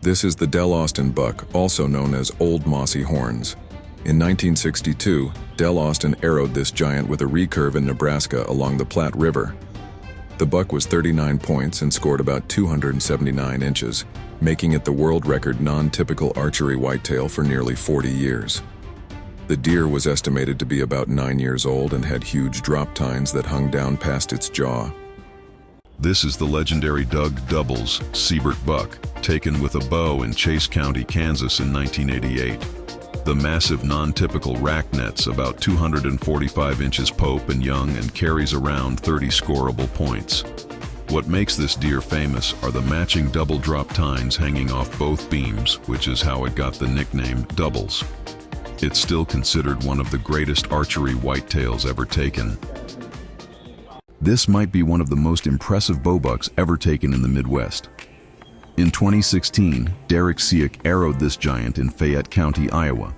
This is the Del Austin buck, also known as Old Mossy Horns. In 1962, Del Austin arrowed this giant with a recurve in Nebraska along the Platte River. The buck was 39 points and scored about 279 inches, making it the world record non-typical archery whitetail for nearly 40 years. The deer was estimated to be about 9 years old and had huge drop tines that hung down past its jaw. This is the legendary Doug Doubles Siebert buck, taken with a bow in Chase County, Kansas in 1988. The massive non-typical rack nets about 245 inches pope and young and carries around 30 scoreable points. What makes this deer famous are the matching double drop tines hanging off both beams, which is how it got the nickname Doubles. It's still considered one of the greatest archery whitetails ever taken. This might be one of the most impressive bow bucks ever taken in the Midwest. In 2016, Derek Siak arrowed this giant in Fayette County, Iowa.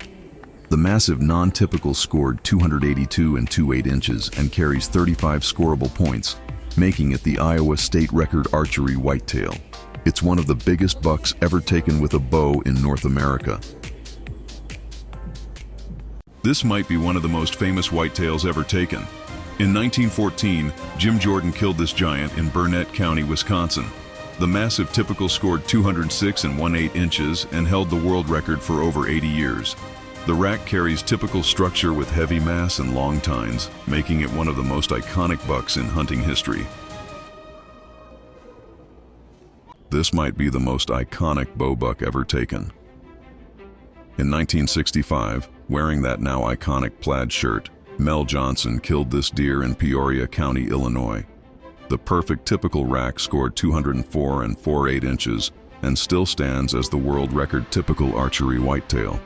The massive non-typical scored 282 and 2/8 inches and carries 35 scoreable points, making it the Iowa state record archery whitetail. It's one of the biggest bucks ever taken with a bow in North America. This might be one of the most famous whitetails ever taken. In 1914, Jim Jordan killed this giant in Burnett County, Wisconsin. The massive typical scored 206 and 1/8 inches and held the world record for over 80 years. The rack carries typical structure with heavy mass and long tines, making it one of the most iconic bucks in hunting history. This might be the most iconic bow buck ever taken. In 1965, wearing that now iconic plaid shirt, Mel Johnson killed this deer in Peoria County, Illinois. The perfect typical rack scored 204 and 4/8 inches and still stands as the world record typical archery whitetail.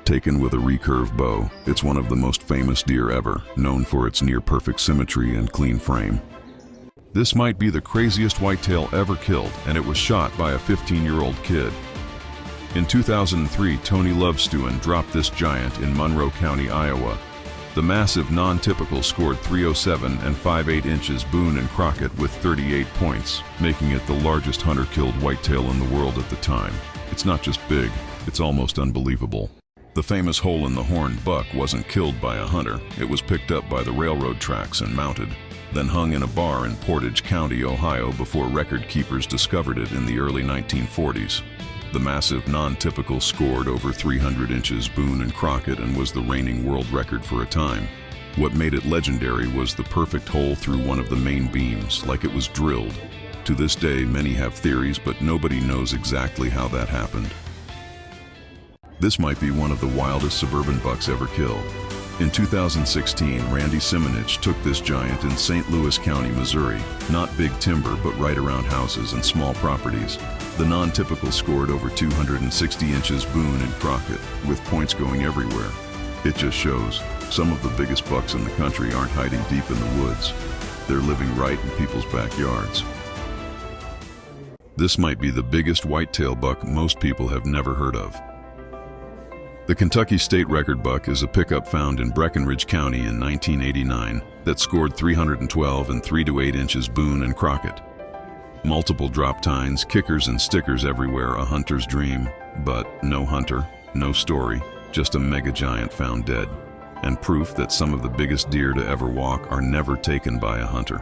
Taken with a recurve bow, it's one of the most famous deer ever, known for its near-perfect symmetry and clean frame. This might be the craziest whitetail ever killed, and it was shot by a 15-year-old kid. In 2003, Tony Lovstuen dropped this giant in Monroe County, Iowa. The massive non-typical scored 307 and 5/8 inches Boone and Crockett with 38 points, making it the largest hunter-killed whitetail in the world at the time. It's not just big, it's almost unbelievable. The famous hole-in-the-horn buck wasn't killed by a hunter. It was picked up by the railroad tracks and mounted, then hung in a bar in Portage County, Ohio before record keepers discovered it in the early 1940s. The massive non-typical scored over 300 inches Boone and Crockett and was the reigning world record for a time. What made it legendary was the perfect hole through one of the main beams, like it was drilled. To this day, many have theories, but nobody knows exactly how that happened. This might be one of the wildest suburban bucks ever killed. In 2016, Randy Simonich took this giant in St. Louis County, Missouri. Not big timber, but right around houses and small properties. The non-typical scored over 260 inches Boone and Crockett, with points going everywhere. It just shows some of the biggest bucks in the country aren't hiding deep in the woods. They're living right in people's backyards. This might be the biggest whitetail buck most people have never heard of. The Kentucky state record buck is a pickup found in Breckinridge County in 1989 that scored 312 and 3/8 inches Boone and Crockett. Multiple drop tines, kickers and stickers everywhere, a hunter's dream, but no hunter, no story, just a mega giant found dead, and proof that some of the biggest deer to ever walk are never taken by a hunter.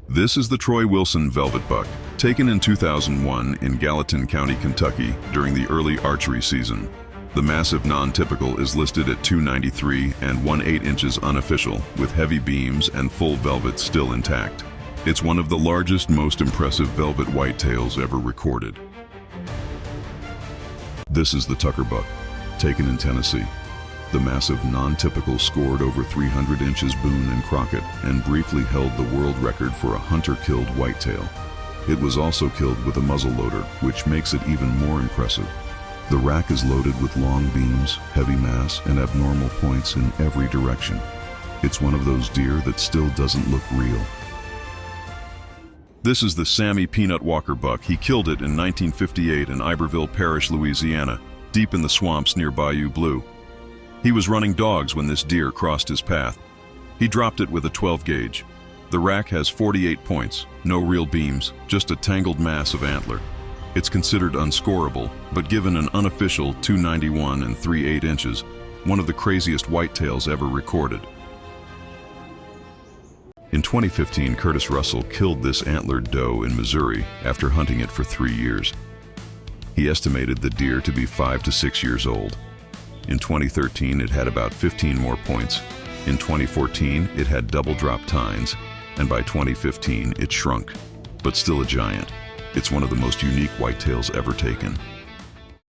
This is the Troy Wilson Velvet Buck, taken in 2001 in Gallatin County, Kentucky during the early archery season. The massive non-typical is listed at 293 and 1/8 inches unofficial, with heavy beams and full velvet still intact. It's one of the largest, most impressive velvet whitetails ever recorded. This is the Tucker Buck, taken in Tennessee. The massive non-typical scored over 300 inches Boone and Crockett and briefly held the world record for a hunter-killed whitetail. It was also killed with a muzzleloader, which makes it even more impressive. The rack is loaded with long beams, heavy mass, and abnormal points in every direction. It's one of those deer that still doesn't look real. This is the Sammy Peanut Walker buck. He killed it in 1958 in Iberville Parish, Louisiana, deep in the swamps near Bayou Blue. He was running dogs when this deer crossed his path. He dropped it with a 12 gauge. The rack has 48 points, no real beams, just a tangled mass of antler. It's considered unscorable, but given an unofficial 291 and 3/8 inches, one of the craziest whitetails ever recorded. In 2015, Curtis Russell killed this antlered doe in Missouri after hunting it for 3 years. He estimated the deer to be 5 to 6 years old. In 2013, it had about 15 more points. In 2014, it had double drop tines, and by 2015, it shrunk, but still a giant. It's one of the most unique whitetails ever taken.